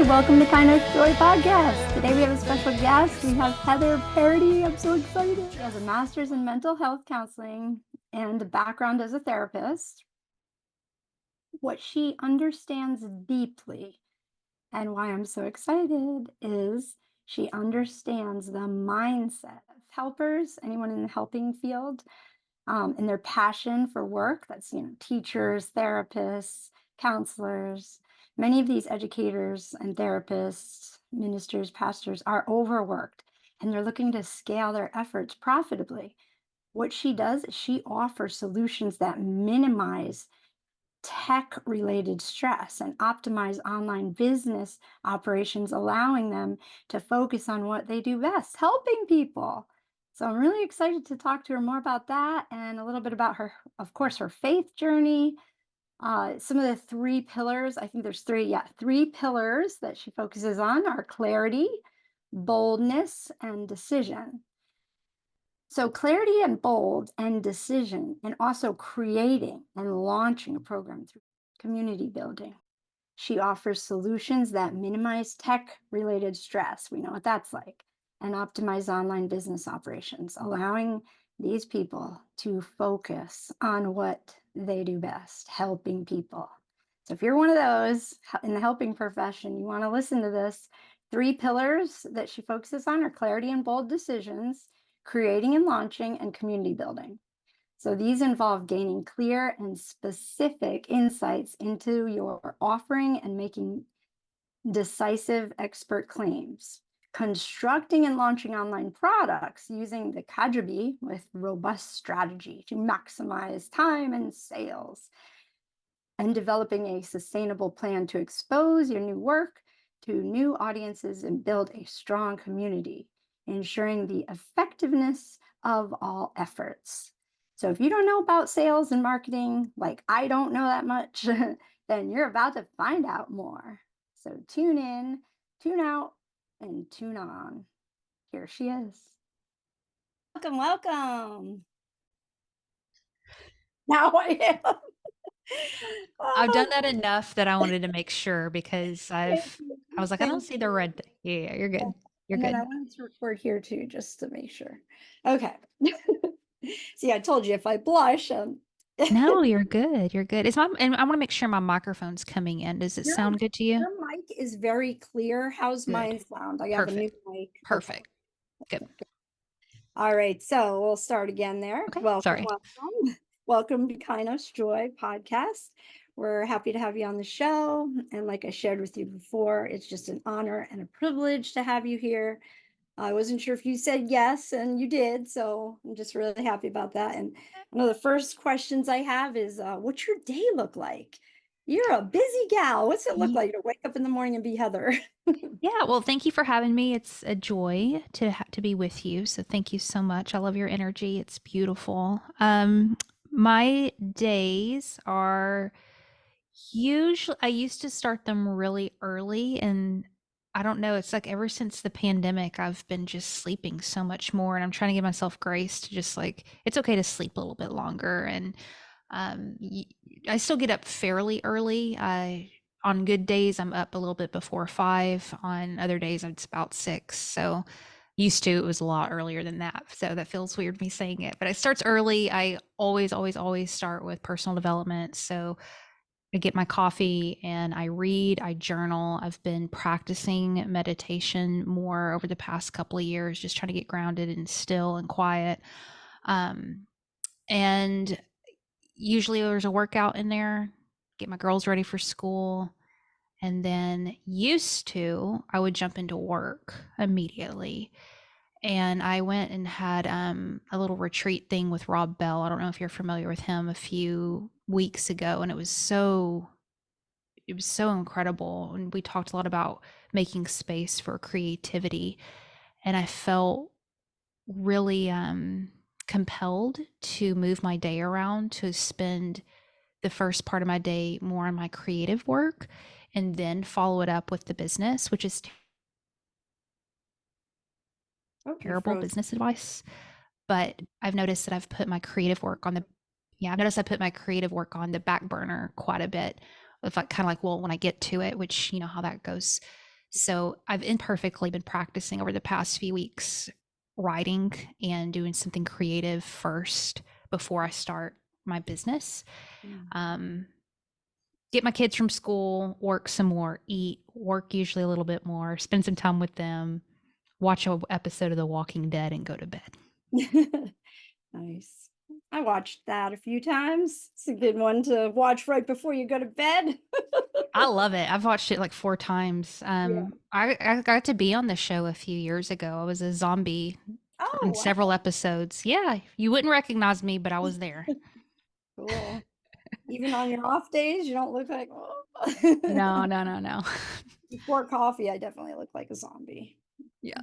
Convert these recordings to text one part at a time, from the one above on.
Welcome to Kind of Joy Podcast. Today we have a special guest. We have Heather Parody. I'm so excited. She has a master's in mental health counseling and a background as a therapist. What she understands deeply and why I'm so excited is she understands the mindset of helpers, anyone in the helping field, and their passion for work. That's, teachers, therapists, counselors. Many of these educators and therapists, ministers, pastors are overworked and they're looking to scale their efforts profitably. What she does is she offers solutions that minimize tech related stress and optimize online business operations, allowing them to focus on what they do best, helping people. So I'm really excited to talk to her more about that and a little bit about her, of course, her faith journey. Some of the three pillars, I think there's three pillars that she focuses on are clarity, boldness, and decision. So clarity and bold and decision, and also creating and launching a program through community building. She offers solutions that minimize tech-related stress. We know what that's like, and optimize online business operations, allowing these people to focus on what they do best, helping people. So if you're one of those in the helping profession, you want to listen to this. Three pillars that she focuses on are clarity and bold decisions, creating and launching, and community building. So these involve gaining clear and specific insights into your offering and making decisive expert claims, constructing and launching online products using the Kajabi with robust strategy to maximize time and sales, and developing a sustainable plan to expose your new work to new audiences and build a strong community, ensuring the effectiveness of all efforts. So if you don't know about sales and marketing, like I don't know that much, then you're about to find out more. So tune in, tune out, and tune on. Here she is. Welcome, welcome. Now I am. I've done that enough that I wanted to make sure because I was like, I don't Thank see the you. red thing. Yeah, you're good. You're And then I good. wanted to record here too, just to make sure. Okay. See, I told you if I blush, No, you're good. You're good. And I want to make sure my microphone's coming in. Does it your sound good to you? your mic is very clear. How's Good. mine sound? I have a new Perfect. mic. Okay. Perfect. Good. Okay. All right. So we'll start again there. Okay. Welcome, Sorry. welcome. Welcome to Kindness Joy Podcast. We're happy to have you on the show. And like I shared with you before, it's just an honor and a privilege to have you here. I wasn't sure if you said yes, and you did, so I'm just really happy about that. And one of the first questions I have is, what's your day look like? You're a busy gal. What's it look Ye- like to wake up in the morning and be Heather? Yeah, well, thank you for having me. It's a joy to be with you. So thank you so much. I love your energy. It's beautiful. My days are usually I used to start them really early, and I don't know, it's like ever since the pandemic, I've been just sleeping so much more, and I'm trying to give myself grace to just like it's okay to sleep a little bit longer. And y I still get up fairly early. I On good days, I'm up a little bit before 5. On other days, it's about 6. So used to, it was a lot earlier than that. So that feels weird me saying it, but it starts early. I always, always, always start with personal development. So I get my coffee and I read, I journal. I've been practicing meditation more over the past couple of years, just trying to get grounded and still and quiet. Um, and usually there's a workout in there, get my girls ready for school. And then used to, I would jump into work immediately. And I went and had a little retreat thing with Rob Bell. I don't know if you're familiar with him, a few weeks ago. And it was so incredible. And we talked a lot about making space for creativity. And I felt really compelled to move my day around to spend the first part of my day more on my creative work and then follow it up with the business, which is Oh, you terrible froze. business advice. But I've noticed that I've noticed I put my creative work on the back burner quite a bit. If I kind of like, well, when I get to it, which you know how that goes. So I've imperfectly been practicing over the past few weeks writing and doing something creative first before I start my business. Mm. Um, get my kids from school, work some more, eat, work usually a little bit more, spend some time with them, watch an episode of The Walking Dead, and go to bed. Nice. I watched that a few times. It's a good one to watch right before you go to bed. I love it. I've watched it like 4 times. Yeah. I got to be on the show a few years ago. I was a zombie in Oh, several episodes. Yeah, you wouldn't recognize me, but I was there. wow. Cool. Even on your off days, you don't look like, No, oh. no, no, no. Before coffee, I definitely look like a zombie. Yeah.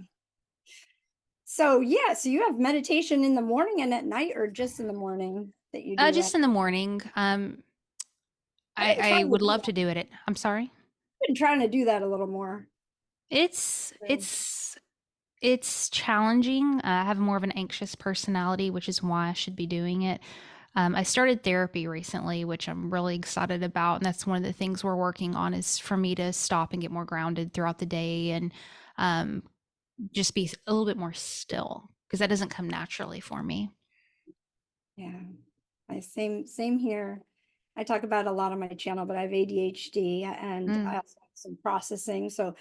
So, yeah, so you have meditation in the morning and at night, or just in the morning that you do that? Just in the morning. I've been I trying to would do love that. to do it. I'm sorry. I've been trying to do that a little more. It's So, it's it's challenging. I have more of an anxious personality, which is why I should be doing it. I started therapy recently, which I'm really excited about, and that's one of the things we're working on is for me to stop and get more grounded throughout the day and um, just be a little bit more still because that doesn't come naturally for me. yeah, same here. I talk about it a lot on my channel, but I have ADHD and I Mm, also have some processing. So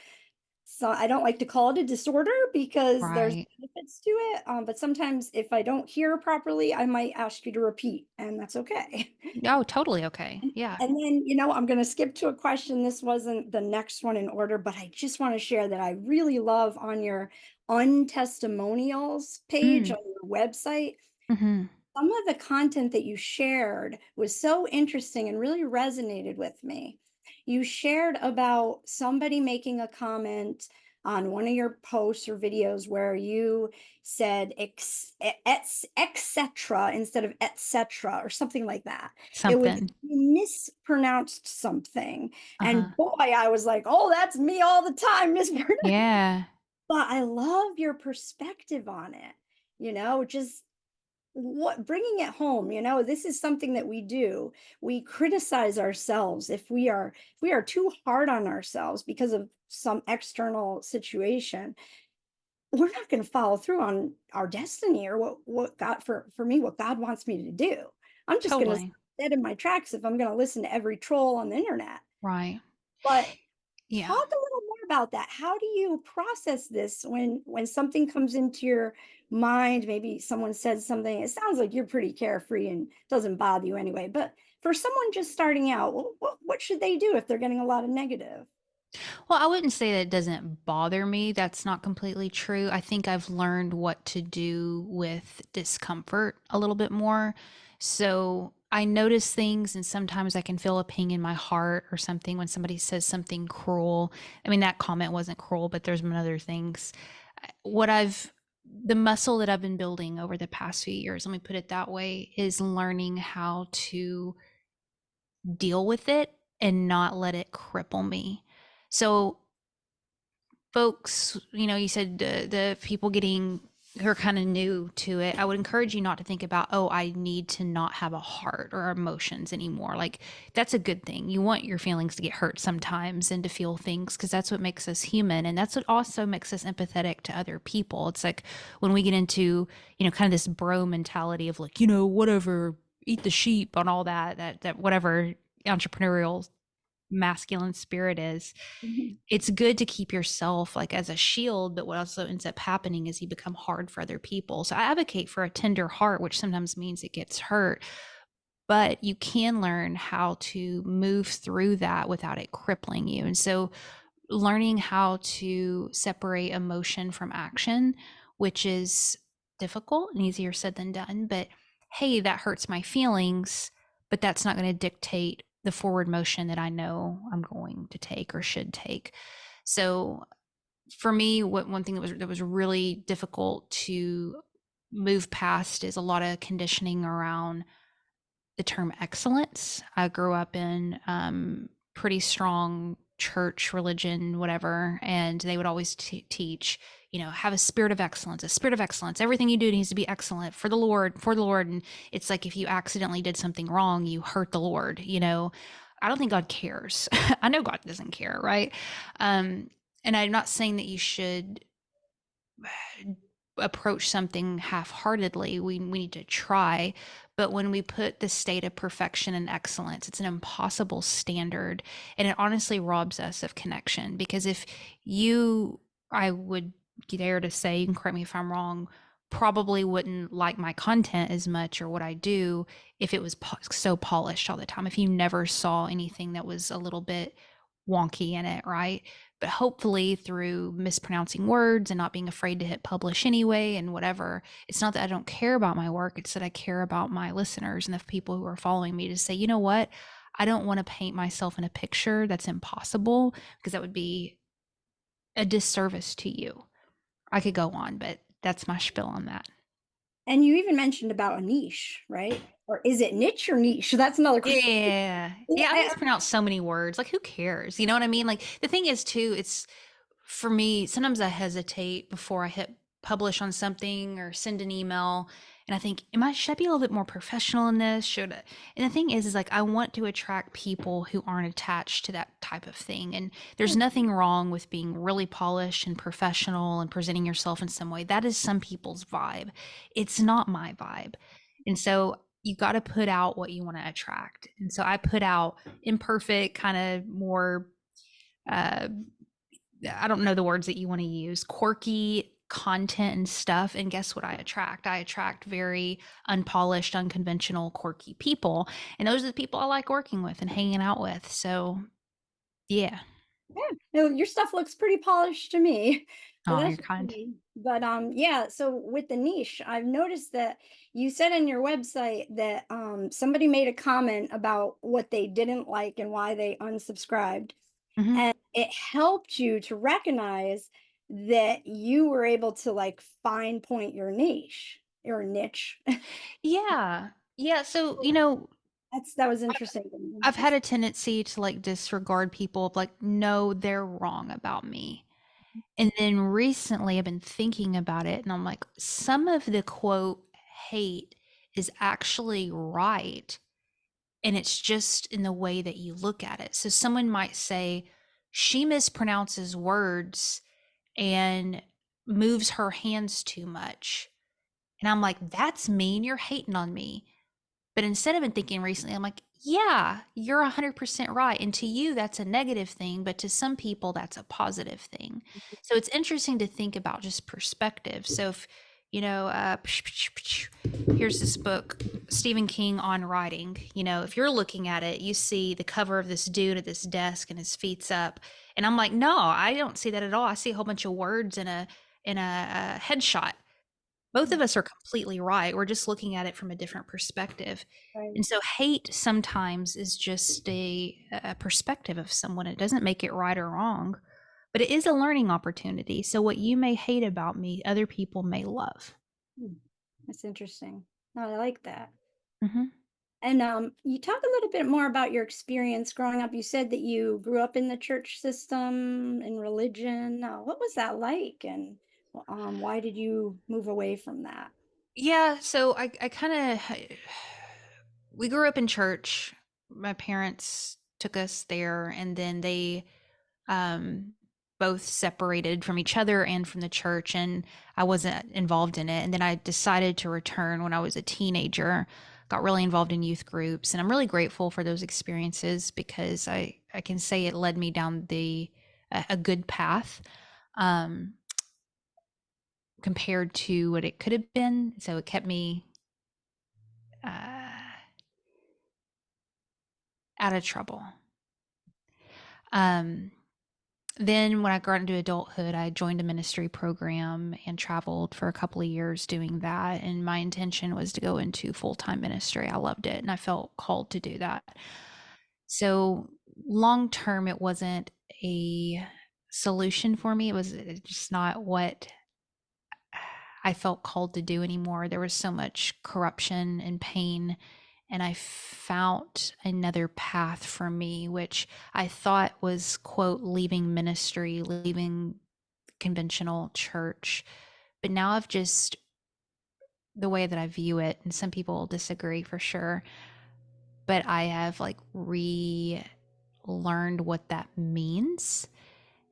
I don't like to call it a disorder because there's right. benefits to it. But sometimes if I don't hear properly, I might ask you to repeat, and that's okay. Oh, totally okay. Yeah. And then, I'm going to skip to a question. This wasn't the next one in order, but I just want to share that I really love on your untestimonials page Mm, on your website. hmm. Some of the content that you shared was so interesting and really resonated with me. You shared about somebody making a comment on one of your posts or videos where you said etc instead of etc or something like that. It was Something. you mispronounced something. Uh-huh. And boy, I was like, oh, that's me all the time, mispronounce. Yeah. But I love your perspective on it. Just bringing it home. This is something that we do. We criticize ourselves if we are too hard on ourselves because of some external situation. We're not going to follow through on our destiny or what God for me what God wants me to do. I'm just going to Totally. stop dead in my tracks if I'm going to listen to every troll on the internet. Right. But Yeah. talk a little more about that. How do you process this when something comes into your mind? Maybe someone says something. It sounds like you're pretty carefree and doesn't bother you anyway. But for someone just starting out, what should they do if they're getting a lot of negative? Well, I wouldn't say that it doesn't bother me. That's not completely true. I think I've learned what to do with discomfort a little bit more. So I notice things, and sometimes I can feel a ping in my heart or something when somebody says something cruel. I mean, that comment wasn't cruel, but there's been other things. What the muscle that I've been building over the past few years, let me put it that way, is learning how to deal with it and not let it cripple me. So folks, you said the people getting who are kind of new to it, I would encourage you not to think about, oh, I need to not have a heart or emotions anymore. Like, that's a good thing. You want your feelings to get hurt sometimes and to feel things because that's what makes us human. And that's what also makes us empathetic to other people. It's like when we get into, kind of this bro mentality of like, whatever, eat the sheep and all that whatever entrepreneurial masculine spirit is, Mhm. it's good to keep yourself like as a shield, but what also ends up happening is you become hard for other people. So I advocate for a tender heart, which sometimes means it gets hurt, but you can learn how to move through that without it crippling you. And so learning how to separate emotion from action, which is difficult and easier said than done, but hey, that hurts my feelings, but that's not going to dictate the forward motion that I know I'm going to take or should take. So for me, one thing that was really difficult to move past is a lot of conditioning around the term excellence. I grew up in pretty strong church, religion, whatever, and they would always teach, have a spirit of excellence, a spirit of excellence. Everything you do needs to be excellent for the Lord, for the Lord. And it's like if you accidentally did something wrong, you hurt the Lord. I don't think God cares. I know God doesn't care, right? Um, And I'm not saying that you should approach something half-heartedly. We need to try, but when we put the state of perfection and excellence, it's an impossible standard, and it honestly robs us of connection. Because if you, I would dare to say, you can correct me if I'm wrong, probably wouldn't like my content as much or what I do if it was so polished all the time. If you never saw anything that was a little bit wonky in it, right? But hopefully through mispronouncing words and not being afraid to hit publish anyway and whatever, it's not that I don't care about my work, it's that I care about my listeners and the people who are following me, to say, you know what, I don't want to paint myself in a picture that's impossible, because that would be a disservice to you. I could go on, but that's my spiel on that. And you even mentioned about a niche, right? Or is it niche or niche? That's another question. Yeah. Yeah, I mispronounce so many words. Like, who cares? You know what I mean? Like, the thing is, too, it's for me, sometimes I hesitate before I hit publish on something or send an email. And I think, should I be a little bit more professional in this? Should I? And the thing is like, I want to attract people who aren't attached to that type of thing. And there's nothing wrong with being really polished and professional and presenting yourself in some way. That is some people's vibe. It's not my vibe. And so you got to put out what you want to attract. And so I put out imperfect, kind of more, uh, I don't know the words that you want to use, quirky content and stuff. And guess what I attract? I attract very unpolished, unconventional, quirky people. And those are the people I like working with and hanging out with. So, yeah. Yeah, no, your stuff looks pretty polished to me. So Oh, you're that's kind. pretty, but yeah, so with the niche, I've noticed that you said on your website that somebody made a comment about what they didn't like and why they unsubscribed. Hmm. And it helped you to recognize that you were able to like fine point your niche or niche. Yeah. Yeah. So, That was interesting. I've had a tendency to like disregard people, like, no, they're wrong about me. And then recently I've been thinking about it and I'm like, some of the quote hate is actually right. And it's just in the way that you look at it. So someone might say, she mispronounces words and moves her hands too much. And I'm like, that's mean. You're hating on me. But instead of been thinking recently, I'm like, yeah, you're 100% right. And to you, that's a negative thing. But to some people, that's a positive thing. So it's interesting to think about just perspective. So if, here's this book, Stephen King on writing. If you're looking at it, you see the cover of this dude at this desk and his feet's up. And I'm like, no, I don't see that at all. I see a whole bunch of words in a headshot. Both of us are completely right. We're just looking at it from a different perspective. Right. And so hate sometimes is just a perspective of someone. It doesn't make it right or wrong, but it is a learning opportunity. So what you may hate about me, other people may love. Hmm, that's interesting. No, I like that. Hmm. And you talk a little bit more about your experience growing up. You said that you grew up in the church system and religion. What was that like? And why did you move away from that? Yeah. So I kind of, we grew up in church. My parents took us there, and then they um, both separated from each other and from the church, and I wasn't involved in it. And then I decided to return when I was a teenager, got really involved in youth groups, and I'm really grateful for those experiences because I can say it led me down a good path, um, compared to what it could have been. So it kept me uh, out of trouble. Um, Then when I got into adulthood, I joined a ministry program and traveled for a couple of years doing that. And my intention was to go into full-time ministry. I loved it and I felt called to do that. So long term, it wasn't a solution for me. It was just not what I felt called to do anymore. There was so much corruption and pain, and I found another path for me, which I thought was, quote, leaving ministry, leaving conventional church. But now I've just, the way that I view it, and some people disagree for sure, but I have like relearned what that means.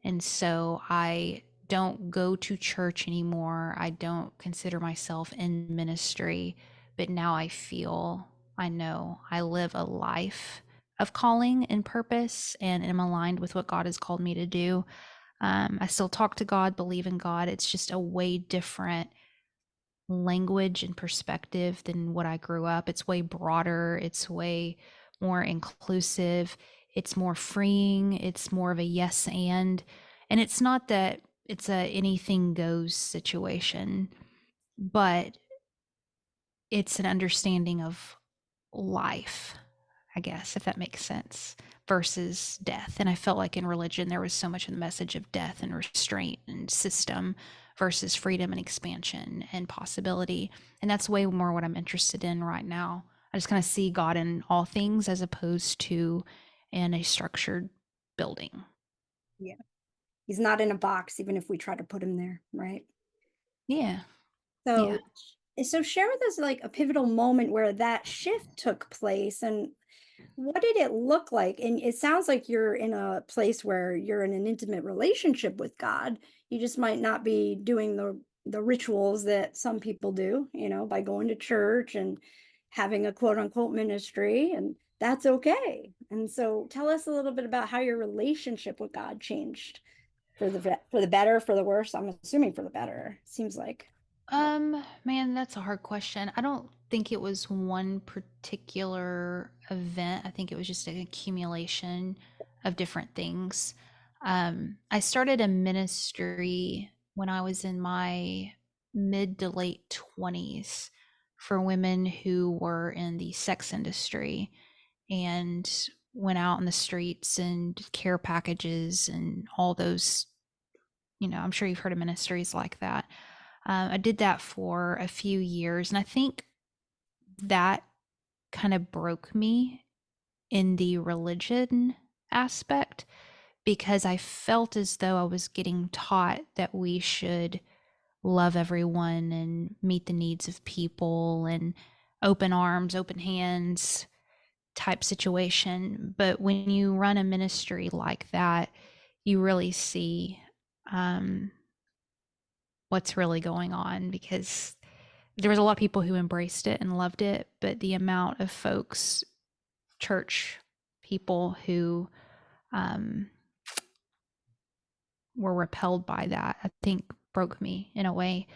And so I don't go to church anymore. I don't consider myself in ministry, but now I know I live a life of calling and purpose and am aligned with what God has called me to do. I still talk to God, believe in God. It's just a way different language and perspective than what I grew up. It's way broader, it's way more inclusive, it's more freeing, it's more of a yes and it's not that it's a anything goes situation, but it's an understanding of life, I guess, if that makes sense, versus death. And I felt like in religion, there was so much of the message of death and restraint and system versus freedom and expansion and possibility. And that's way more what I'm interested in right now. I just kind of see God in all things as opposed to in a structured building. Yeah. He's not in a box, even if we try to put him there, right? Yeah. So, Yeah. so share with us like a pivotal moment where that shift took place and what did it look like? And it sounds like you're in a place where you're in an intimate relationship with God. You just might not be doing the rituals that some people do, by going to church and having a quote unquote ministry, and that's okay. And so tell us a little bit about how your relationship with God changed for the better, for the worse. I'm assuming for the better. Seems like. But Man, that's a hard question. I don't think it was one particular event. I think it was just an accumulation of different things. I started a ministry when I was in my mid to late 20s for women who were in the sex industry and went out in the streets and care packages and all those, I'm sure you've heard of ministries like that. I did that for a few years, and I think that kind of broke me in the religion aspect because I felt as though I was getting taught that we should love everyone and meet the needs of people and open arms, open hands type situation. But when you run a ministry like that, you really see um, what's really going on because there was a lot of people who embraced it and loved it, but the amount of folks, church people who um, were repelled by that, I think broke me in a way.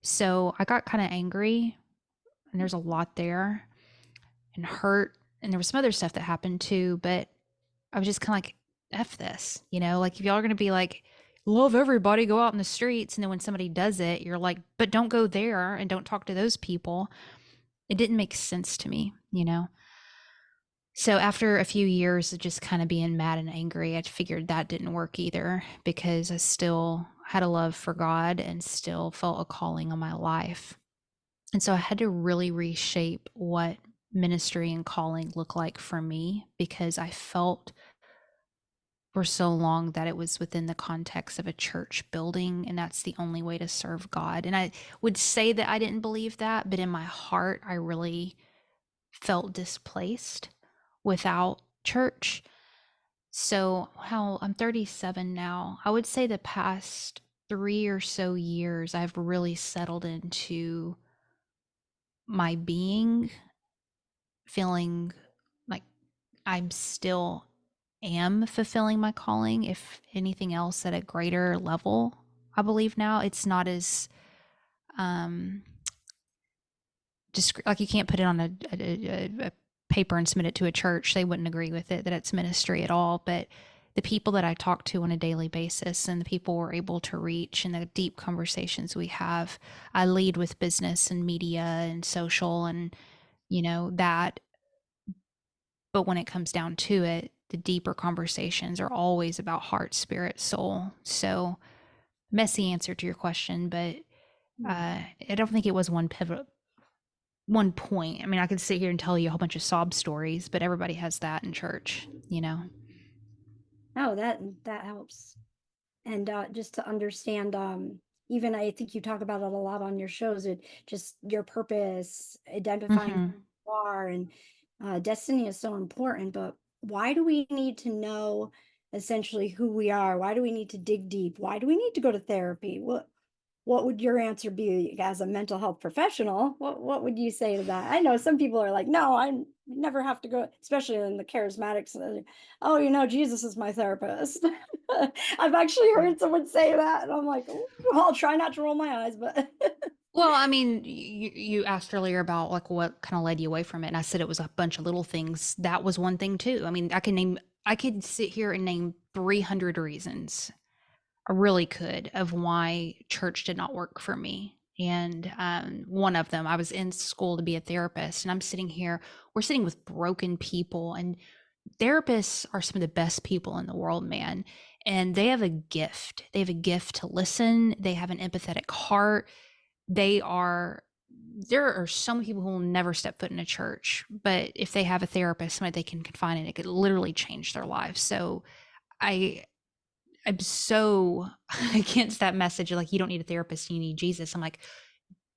So I got kind of angry, and there's a lot there, and hurt, and there was some other stuff that happened too, but I was just kind of like, F this, like if y'all are going to be like, love everybody, go out in the streets. And then when somebody does it, you're like, but don't go there and don't talk to those people. It didn't make sense to me. So after a few years of just kind of being mad and angry, I figured that didn't work either because I still had a love for God and still felt a calling on my life. And so I had to really reshape what ministry and calling look like for me because I felt for so long that it was within the context of a church building and that's the only way to serve God. And I would say that I didn't believe that, but in my heart I really felt displaced without church. So, how I'm 37 now, I would say the past 3 or so years, I've really settled into my being, feeling like I'm still am fulfilling my calling, if anything else at a greater level. I believe now it's not as um just like you can't put it on a paper and submit it to a church. They wouldn't agree with it that it's ministry at all. But the people that I talk to on a daily basis and the people we're able to reach and the deep conversations we have, I lead with business and media and social and, that. But when it comes down to it, the deeper conversations are always about heart, spirit, soul. So, messy answer to your question, but I don't think it was one pivot one point. I mean, I could sit here and tell you a whole bunch of sob stories, but everybody has that in church. oh, that helps. And just to understand, even I think you talk about it a lot on your shows, it just your purpose, identifying Hmm. who you are, and destiny is so important. But why do we need to know essentially who we are? Why do we need to dig deep? Why do we need to go to therapy? What would your answer be as a mental health professional? What would you say to that? I know some people are like, no, I never have to go, especially in the charismatics. Oh, Jesus is my therapist. I've actually heard someone say that, and I'm like, "Ooh, I'll try not to roll my eyes, but Well, I mean, you asked earlier about like what kind of led you away from it, and I said it was a bunch of little things. That was one thing too. I mean, I could sit here and name 300 reasons. I really could of why church did not work for me. And one of them, I was in school to be a therapist, and I'm sitting here. We're sitting with broken people, and therapists are some of the best people in the world, man. And they have a gift. They have a gift to listen. They have an empathetic heart. They are there are so many people who will never step foot in a church, but if they have a therapist, somebody they can confide in, it could literally change their life. So I I'm so against that message of like you don't need a therapist, you need Jesus. I'm like,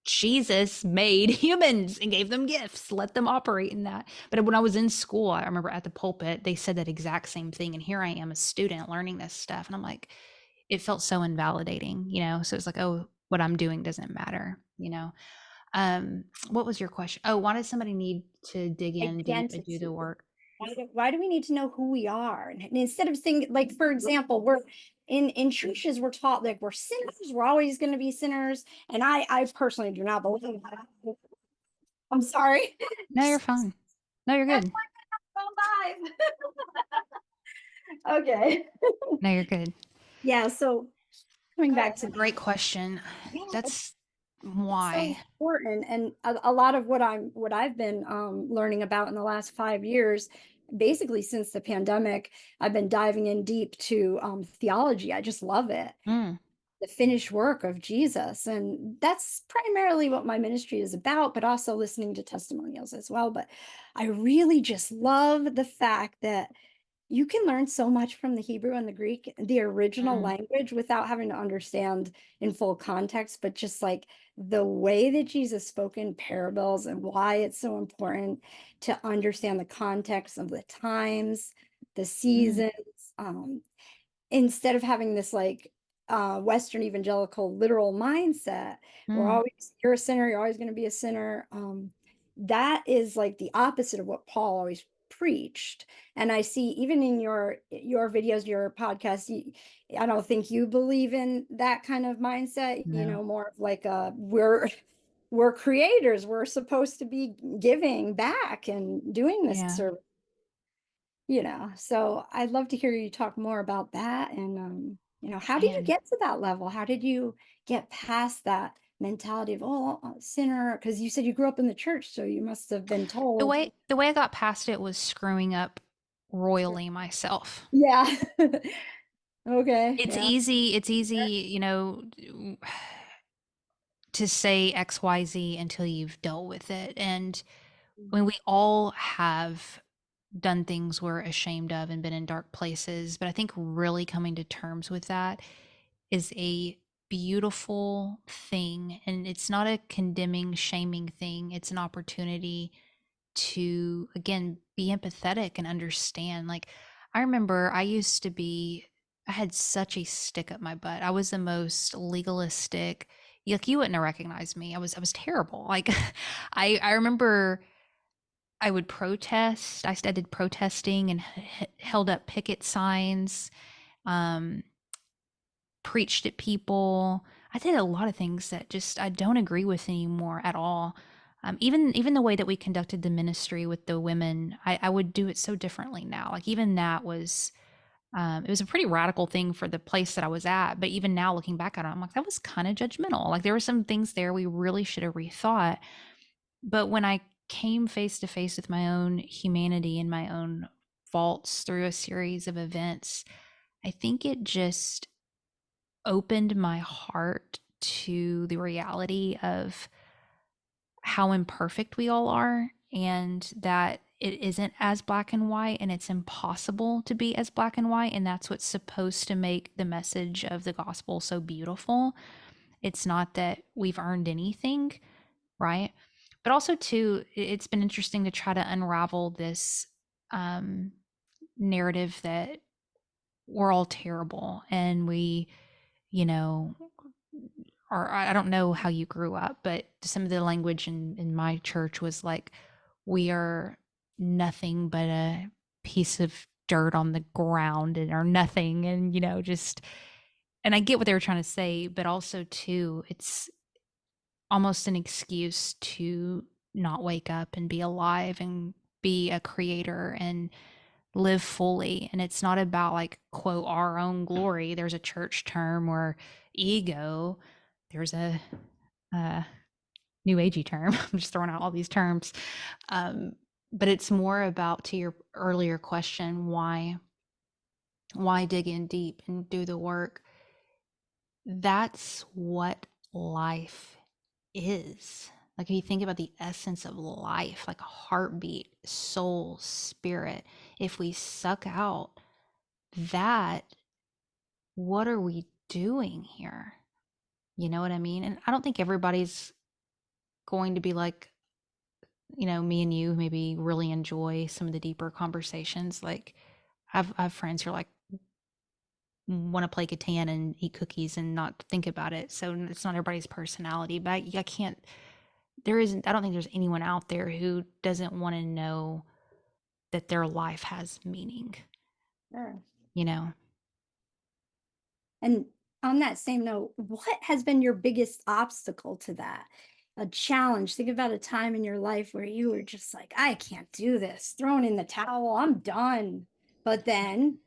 Jesus made humans and gave them gifts. Let them operate in that. But when I was in school, I remember at the pulpit, they said that exact same thing. And here I am, a student learning this stuff. And I'm like, it felt so invalidating. So it's like, oh, what I'm doing doesn't matter. What was your question? Oh, why does somebody need to dig in deep and do identity. the work? Why do we need to know who we are? And instead of saying, like, for example, we're in churches, we're taught like we're sinners, we're always going to be sinners. And I personally do not believe that. I'm sorry. No, you're fine. No, you're That's good. why I'm alive. Okay. No, you're good. Yeah. So coming back to Great question. yeah, That's it's so why. important, and a lot of what I've been learning about in the last 5 years, basically since the pandemic, I've been diving in deep to theology. I just love it, Mm, the finished work of Jesus, and that's primarily what my ministry is about. But also listening to testimonials as well. But I really just love the fact that you can learn so much from the Hebrew and the Greek, the original mm, language, without having to understand in full context, but just like the way that Jesus spoke in parables and why it's so important to understand the context of the times, the mm, seasons. Um, Instead of having this like Western evangelical literal mindset, mm. you're a sinner, you're always going to be a sinner. That is like the opposite of what Paul always preached. And I see even in your videos, your podcast, I don't think you believe in that kind of mindset, No. more of like we're creators, we're supposed to be giving back and doing this Yeah. service. So I'd love to hear you talk more about that. And, how did you Man. get to that level? How did you get past that mentality of, oh, sinner? Because you said you grew up in the church, so you must have been The told. way the way I got past it was screwing up royally myself. Yeah. Okay. Yeah. It's easy, to say XYZ until you've dealt with it. And when we all have done things we're ashamed of and been in dark places, but I think really coming to terms with that is a beautiful thing. And it's not a condemning, shaming thing. It's an opportunity to, again, be empathetic and understand. Like, I remember I had such a stick up my butt. I was the most legalistic. Like, you wouldn't have recognized me. I was terrible. Like, I remember I would protest. I did protesting and held up picket signs. Um, Preached at people. I did a lot of things that just I don't agree with anymore at all. Even the way that we conducted the ministry with the women, I would do it so differently now. Like even that was it was a pretty radical thing for the place that I was at. But even now looking back at it, I'm like, that was kind of judgmental. Like there were some things there we really should have rethought. But when I came face to face with my own humanity and my own faults through a series of events, I think it just opened my heart to the reality of how imperfect we all are and that it isn't as black and white and it's impossible to be as black and white. And that's what's supposed to make the message of the gospel so beautiful. It's not that we've earned anything, right? But also, too, it's been interesting to try to unravel this um, narrative that we're all terrible, and we, you know, or I don't know how you grew up, but some of the language in my church was like, we are nothing but a piece of dirt on the ground and are nothing. And, just, and I get what they were trying to say, but also too, it's almost an excuse to not wake up and be alive and be a creator and live fully. And it's not about like, quote, our own glory. There's a church term or ego. There's a new agey term. I'm just throwing out all these terms. But it's more about, to your earlier question, why dig in deep and do the work? That's what life is. Like, if you think about the essence of life, like a heartbeat, soul, spirit, if we suck out that, what are we doing here? You know what I mean? And I don't think everybody's going to be like, me and you maybe really enjoy some of the deeper conversations. Like, I have friends who are like, want to play Catan and eat cookies and not think about it. So it's not everybody's personality, but I can't, I don't think there's anyone out there who doesn't want to know that their life has meaning, Sure. you know? And on that same note, what has been your biggest obstacle to that? A challenge. Think about a time in your life where you were just like, I can't do this, thrown in the towel, I'm done. But then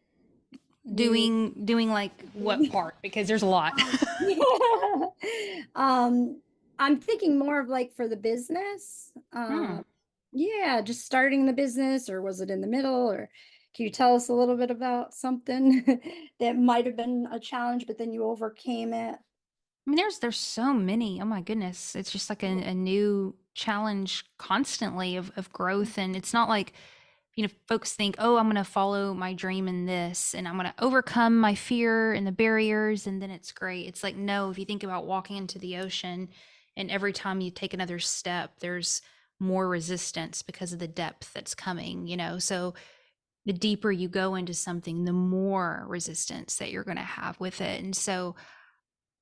you Doing like what part? Because there's a lot. yeah. I'm thinking more of like for the business. Hmm. Yeah, just starting the business, or was it in the middle? Or can you tell us a little bit about something that might have been a challenge, but then you overcame it? I mean, there's so many. Oh my goodness. It's just like a new challenge constantly of growth. And it's not like, folks think, oh, I'm going to follow my dream in this and I'm going to overcome my fear and the barriers and then it's great. It's like, no, if you think about walking into the ocean and every time you take another step, there's more resistance because of the depth that's coming, So the deeper you go into something, the more resistance that you're going to have with it. And so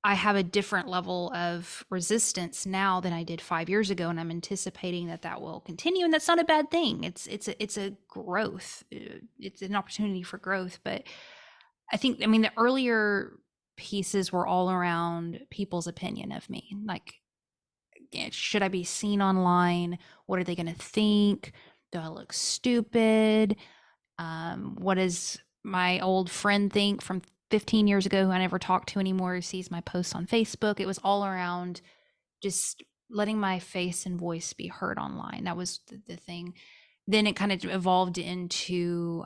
I have a different level of resistance now than I did 5 years ago, and I'm anticipating that that will continue, and that's not a bad thing. It's a growth. It's an opportunity for growth, but I mean, the earlier pieces were all around people's opinion of me. Like, should I be seen online? What are they going to think? Do I look stupid? What does my old friend think from 15 years ago who I never talked to anymore, who sees my posts on Facebook? It was all around just letting my face and voice be heard online. That was the thing. Then it kind of evolved into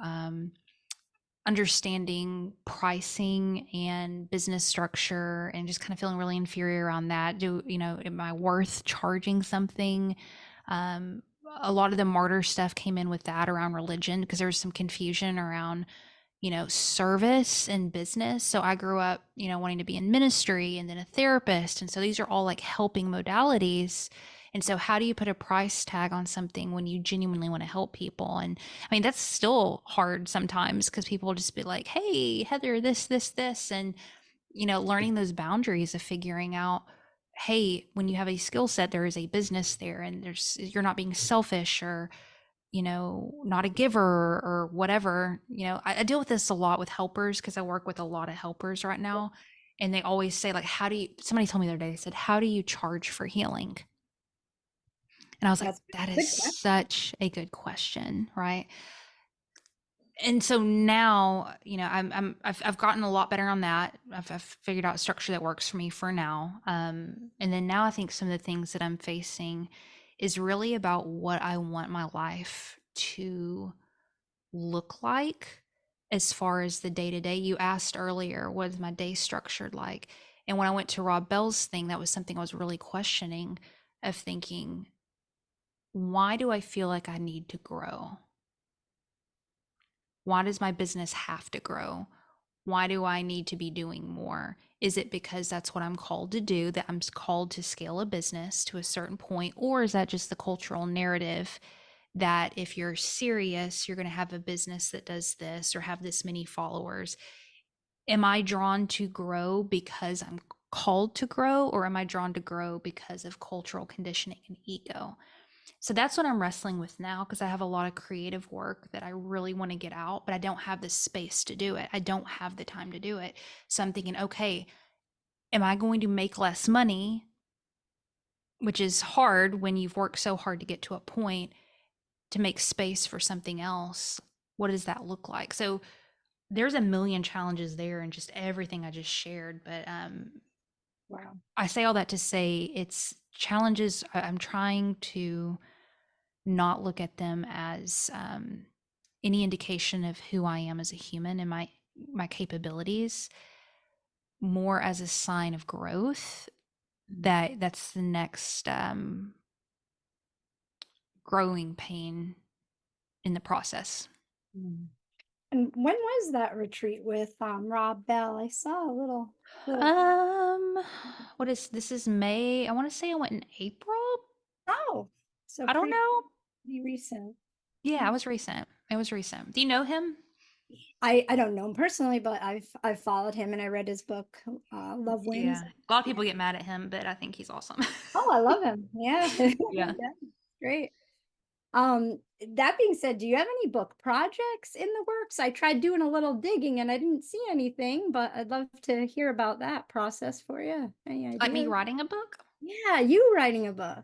understanding pricing and business structure and just kind of feeling really inferior on that. Am I worth charging something? Um, a lot of the martyr stuff came in with that around religion because there was some confusion around, service and business. So I grew up, wanting to be in ministry and then a therapist. And so these are all like helping modalities. And so how do you put a price tag on something when you genuinely want to help people? And I mean, that's still hard sometimes because people will just be like, hey, Heather, this. And, learning those boundaries of figuring out, hey, when you have a skill set, there is a business there and you're not being selfish or, not a giver or whatever. I deal with this a lot with helpers because I work with a lot of helpers right now. And they always say, like, somebody told me the other day, they said, how do you charge for healing? And I was like, That's that a is good question. such a good question, right? And so now, I've gotten a lot better on that. I've figured out a structure that works for me for now. And then now I think some of the things that I'm facing is really about what I want my life to look like as far as the day to day. You asked earlier, what is my day structured like? And when I went to Rob Bell's thing, that was something I was really questioning of thinking, why do I feel like I need to grow? Why does my business have to grow? Why do I need to be doing more? Is it because that's what I'm called to do, that I'm called to scale a business to a certain point? Or is that just the cultural narrative that if you're serious, you're going to have a business that does this or have this many followers? am I drawn to grow because I'm called to grow, or am I drawn to grow because of cultural conditioning and ego? So that's what I'm wrestling with now, because I have a lot of creative work that I really want to get out, but I don't have the space to do it. I don't have the time to do it. So I'm thinking, okay, am I going to make less money, which is hard when you've worked so hard to get to a point, to make space for something else? What does that look like? So there's a million challenges there and just everything I just shared. But Wow. I say all that to say it's challenges. I'm trying to not look at them as any indication of who I am as a human and my capabilities, more as a sign of growth. That's the next growing pain in the process. Mm. And when was that retreat with Rob Bell? I saw a little. Um, what is this? Is May? I want to say I went in April. Oh, so I don't know. pretty recent. Yeah, it was recent. It was recent. Do you know him? I don't know him personally, but I've followed him and I read his book, Yeah. Lovewins. A lot of people get mad at him, but I think he's awesome. Oh, I love him. Yeah. Yeah. Yeah, great. That being said, do you have any book projects in the works? I tried doing a little digging and I didn't see anything, but I'd love to hear about that process for you. Any Like me ideas? writing a book? Yeah, you writing a book.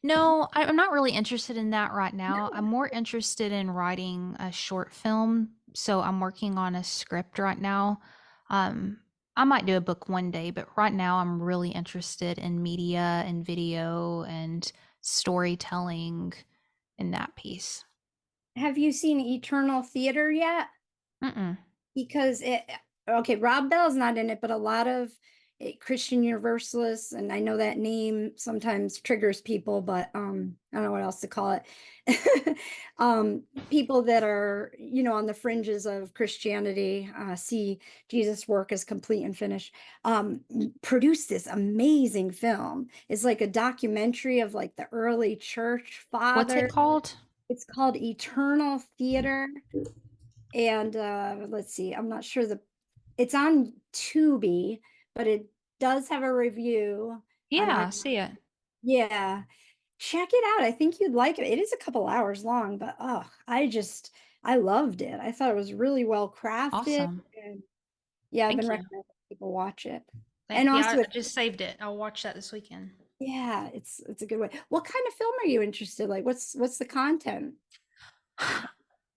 No, I'm not really interested in that right now. No. I'm more interested in writing a short film. So I'm working on a script right now. Um, I might do a book one day, but right now I'm really interested in media and video and storytelling in that piece. Have you seen Eternal Theater yet? Mm-mm. Because okay, Rob Bell's not in it, but a lot of Christian Universalists, and I know that name sometimes triggers people, but I don't know what else to call it. People that are, on the fringes of Christianity, see Jesus' work as complete and finished, produced this amazing film. It's like a documentary of like the early church What's it father. called? It's called Eternal Theater. And let's see, I'm not sure it's on Tubi, but it does have a review on Yeah, I I see it. yeah. Check it out. I think you'd like it. It is a couple hours long, but I loved it. I thought it was really well crafted. Awesome. And yeah, I've been Thank you. recommending people watch it. And Thank yeah, also I just saved it. I'll watch that this weekend. yeah, it's a good way. What kind of film are you interested? Like what's the content?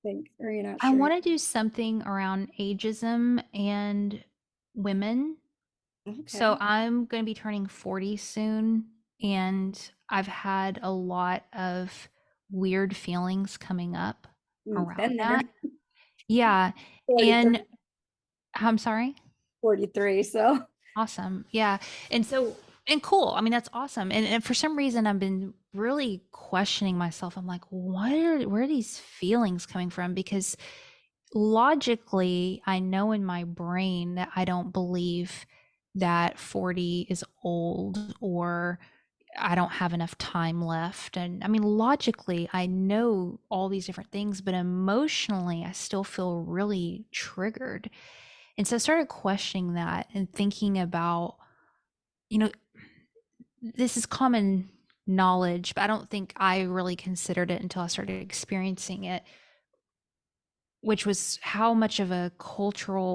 Think or you're not I sure? want to do something around ageism and women. So Okay. I'm going to be turning 40 soon, and I've had a lot of weird feelings coming up around Been there. that. Yeah. 43. And I'm sorry. 43, so Awesome. Yeah. And so, and cool. I mean, that's awesome. And for some reason, I've been really questioning myself. I'm like, where are these feelings coming from? Because logically, I know in my brain that I don't believe that 40 is old or I don't have enough time left. And I mean, logically, I know all these different things, but emotionally, I still feel really triggered. And so I started questioning that and thinking about, you know, this is common knowledge, but I don't think I really considered it until I started experiencing it, which was how much of a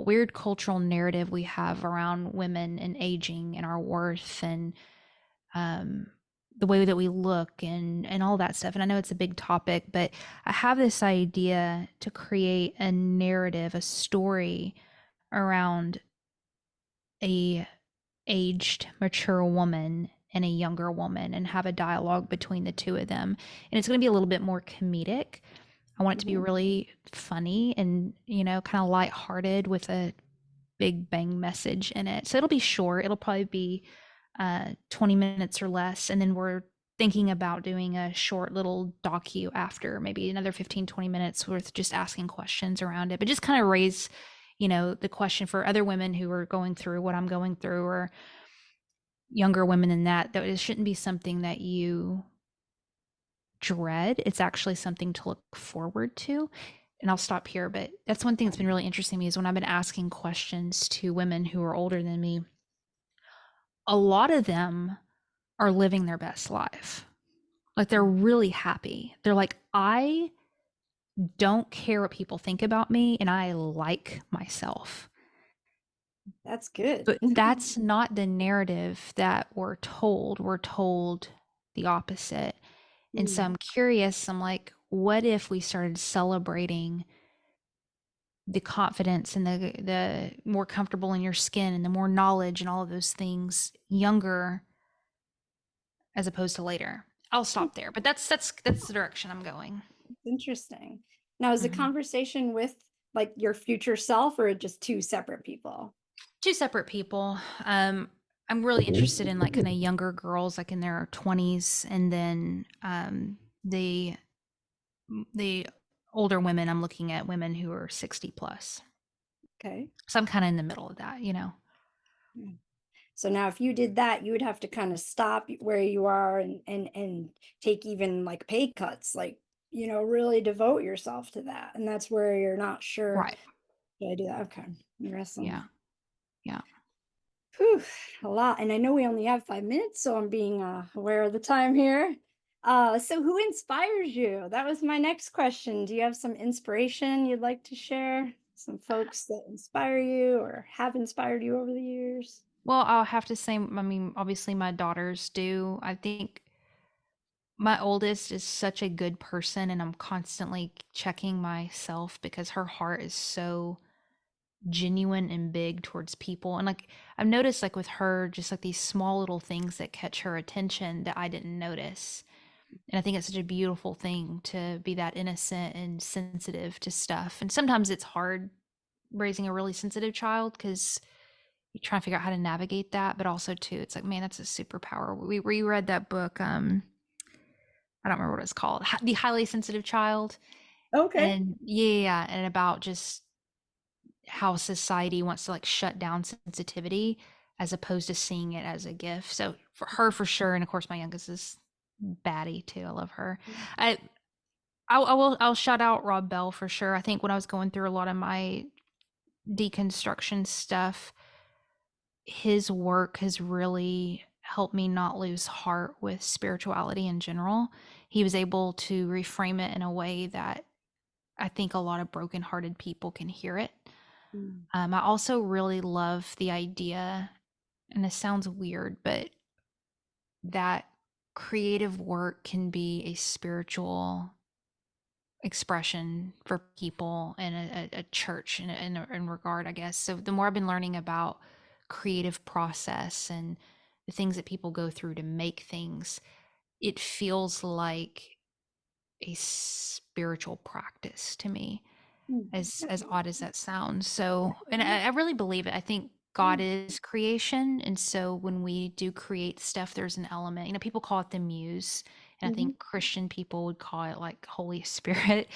weird cultural narrative we have around women and aging and our worth and um, the way that we look and all that stuff. And I know it's a big topic, but I have this idea to create a narrative, a story around a aged, mature woman and a younger woman and have a dialogue between the two of them. And it's going to be a little bit more comedic. I want it to be mhm. really funny and, kind of lighthearted with a big bang message in it. So it'll be short. It'll probably be 20 minutes or less. And then we're thinking about doing a short little docu after, maybe another 15, 20 minutes worth, just asking questions around it, but just kind of raise, the question for other women who are going through what I'm going through, or younger women than that it shouldn't be something that you dread. It's actually something to look forward to. and I'll stop here, but that's one thing that's been really interesting to me is when I've been asking questions to women who are older than me, a lot of them are living their best life. Like they're really happy. They're like, I don't care what people think about me and I like myself. That's good. But that's not the narrative that we're told. We're told the opposite. And so Mm, I'm curious, I'm like, what if we started celebrating the confidence and the more comfortable in your skin and the more knowledge and all of those things younger as opposed to later? I'll stop there, but that's the direction I'm going. interesting. Now, is the Mhm. conversation with like your future self or just two separate people? Two separate people. I'm really interested in like kind of younger girls, like in their 20s, and then the older women. I'm looking at women who are 60 plus. Okay. So I'm kind of in the middle of that, you know. Mm. So now if you did that, you would have to kind of stop where you are and take even like pay cuts, like, really devote yourself to that. And that's where you're not sure, Right. should I do that? Okay. Interesting. Yeah. Yeah. Whew, a lot. And I know we only have 5 minutes, so I'm being aware of the time here. So who inspires you? That was my next question. Do you have some inspiration you'd like to share? Some folks that inspire you or have inspired you over the years? Well, I'll have to say, I mean, obviously my daughters do. I think my oldest is such a good person, and I'm constantly checking myself because her heart is so genuine and big towards people. And like I've noticed like with her, just like these small little things that catch her attention that I didn't notice. And I think it's such a beautiful thing to be that innocent and sensitive to stuff. And sometimes it's hard raising a really sensitive child because you try to figure out how to navigate that. But also too, it's like, man, that's a superpower. We reread that book. I don't remember what it's called. The Highly Sensitive Child. Okay. And yeah, and about just how society wants to like shut down sensitivity as opposed to seeing it as a gift. So for her, for sure, and of course my youngest is batty too. I love her. I I'll shout out Rob Bell for sure. I think when I was going through a lot of my deconstruction stuff, his work has really helped me not lose heart with spirituality in general. He was able to reframe it in a way that I think a lot of brokenhearted people can hear it. Mm, I also really love the idea, and this sounds weird, but that creative work can be a spiritual expression for people in a church in regard, I guess. So the more I've been learning about creative process and the things that people go through to make things, it feels like a spiritual practice to me, mm. as odd as that sounds. So, and Yeah. I really believe it. I think God Mm, is creation, and so when we do create stuff, there's an element. You know, people call it the muse, and I mhm, think Christian people would call it like Holy Spirit.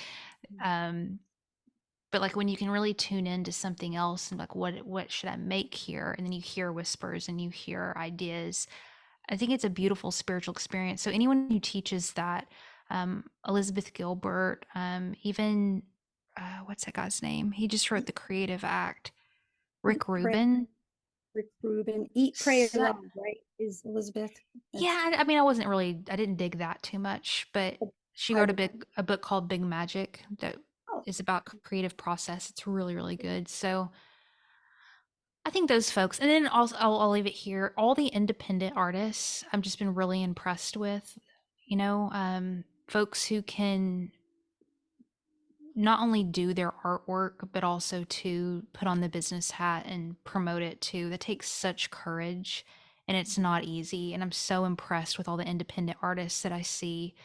Um, but like when you can really tune into something else and like what should I make here, and then you hear whispers and you hear ideas. I think it's a beautiful spiritual experience. So anyone who teaches that, Elizabeth Gilbert, even what's that guy's name? He just wrote The Creative Act. Eat, Rick pray, Rubin. Rick Rubin. Eat, pray, So, love, right? Is Elizabeth. That's yeah, I mean, I didn't dig that too much, but the she wrote Bible. a book called Big Magic that Oh, is about creative process. It's really, really good. So I think those folks, and then also I'll leave it here. All the independent artists, I've just been really impressed with. You know, folks who can not only do their artwork, but also to put on the business hat and promote it too. That takes such courage, and it's not easy. And I'm so impressed with all the independent artists that I see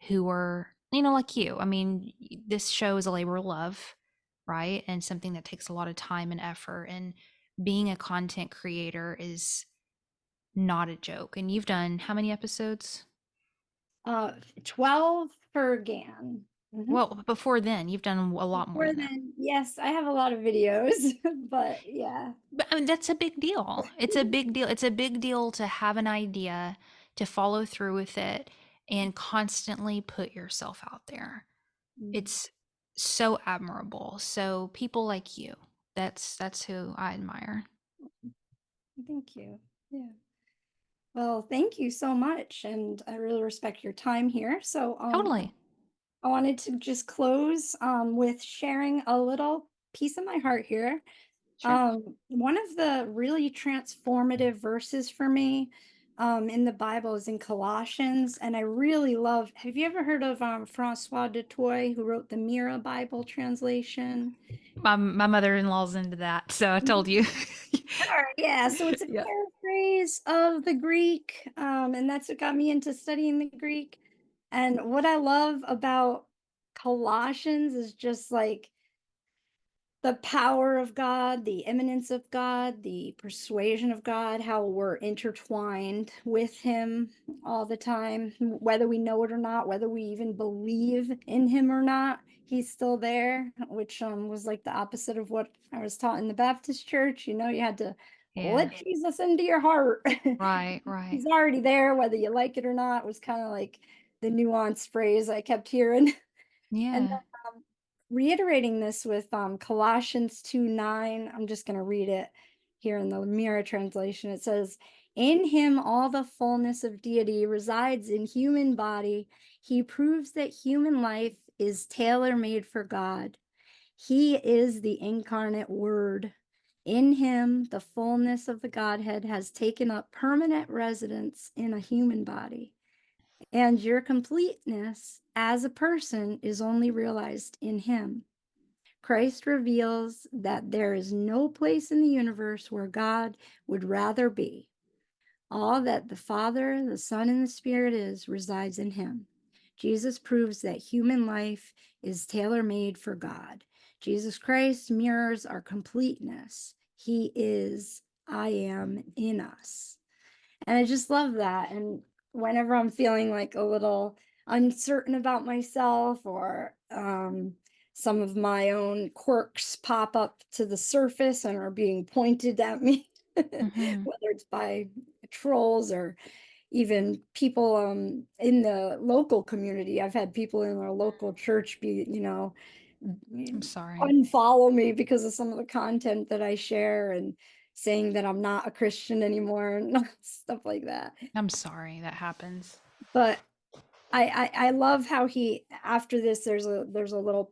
who are, you know, like you. I mean, this show is a labor of love, right? And something that takes a lot of time and effort. And being a content creator is not a joke. And you've done how many episodes? uh, 12 for GAN. Mhm. Well, before then, you've done a lot more Before than that. then, yes, I have a lot of videos, but yeah. But I mean, that's a big deal. It's a big deal. It's a big deal to have an idea, to follow through with it, and constantly put yourself out there. Mm, It's so admirable. So people like you, that's who I admire. Thank you. Yeah. Well, thank you so much, and I really respect your time here. So, Totally. I wanted to just close with sharing a little piece of my heart here. Sure. One of the really transformative verses for me in the Bible is in Colossians, and I really love. Have you ever heard of Francois de Toy, who wrote the Mira Bible translation? My mother-in-law's into that, so I told you. Sure, yeah, so it's a Yeah. paraphrase of the Greek, and that's what got me into studying the Greek. And what I love about Colossians is just like the power of God, the immanence of God, the persuasion of God, how we're intertwined with Him all the time, whether we know it or not, whether we even believe in Him or not, He's still there, which was like the opposite of what I was taught in the Baptist church. You had to Yeah. let Jesus into your heart. Right, right. He's already there, whether you like it or not, was kind of like the nuanced phrase I kept hearing. And Yeah. reiterating this with Colossians 2:9. I'm just going to read it here in the Mirror translation. It says, "In him all the fullness of deity resides in human body. He proves that human life is tailor-made for God. He is the incarnate word. In him, the fullness of the Godhead has taken up permanent residence in a human body. And your completeness as a person is only realized in him. Christ reveals that there is no place in the universe where God would rather be. All that the Father, the Son, and the Spirit is resides in him. Jesus proves that human life is tailor made for God. Jesus Christ mirrors our completeness. He is, I am in us. And I just love that. And whenever I'm feeling like a little uncertain about myself, or some of my own quirks pop up to the surface and are being pointed at me, Mhm. whether it's by trolls or even people in the local community. I've had people in our local church I'm sorry. unfollow me because of some of the content that I share, and saying that I'm not a Christian anymore and stuff like that. I'm sorry that happens. But I love how he, after this, there's a little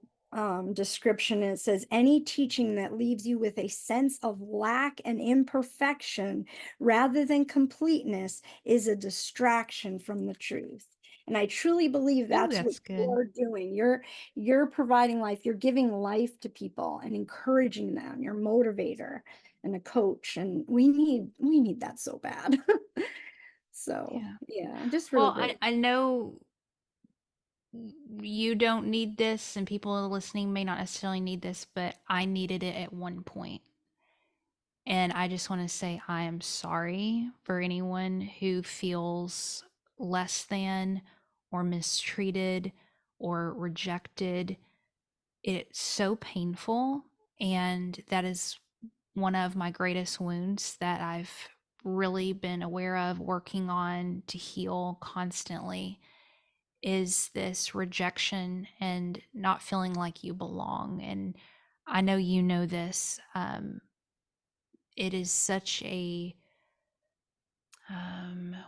description, and it says, any teaching that leaves you with a sense of lack and imperfection rather than completeness is a distraction from the truth. And I truly believe Ooh, that's what that's good. you're doing. You're providing life, you're giving life to people and encouraging them. You're a motivator and a coach, and we need that so bad. So Yeah. yeah, I'm just really Well, great. I know you don't need this, and people listening may not necessarily need this, but I needed it at one point. And I just want to say I am sorry for anyone who feels less than or mistreated or rejected. It's so painful. And that is one of my greatest wounds that I've really been aware of, working on to heal constantly, is this rejection and not feeling like you belong. And I know you know this. It is such a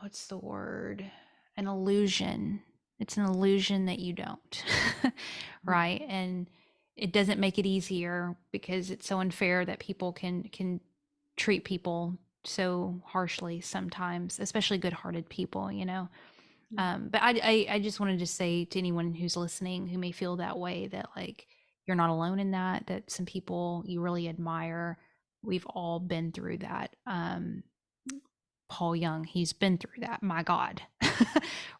what's the word? An illusion. It's an illusion that you don't, right? And it doesn't make it easier because it's so unfair that people can treat people so harshly sometimes, especially good-hearted people. But I just wanted to say to anyone who's listening who may feel that way, that like you're not alone in that. That some people you really admire, we've all been through that. Paul Young, he's been through that. My God.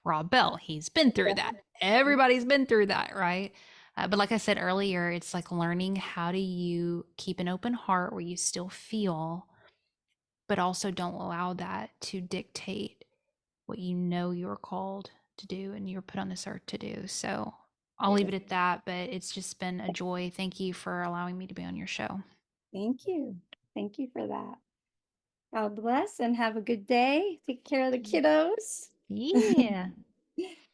Rob Bell, he's been through that. Everybody's been through that, right? But like I said earlier, it's like learning how do you keep an open heart where you still feel, but also don't allow that to dictate what you know you're called to do and you're put on this earth to do. So I'll leave Yeah. it at that, but it's just been a joy. Thank you for allowing me to be on your show. Thank you. Thank you for that. God bless and have a good day. Take care of the kiddos. Yeah,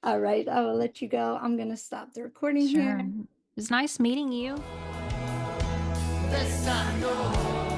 All right, I will let you go. I'm going to stop the recording here. sure. was nice meeting you. This I know.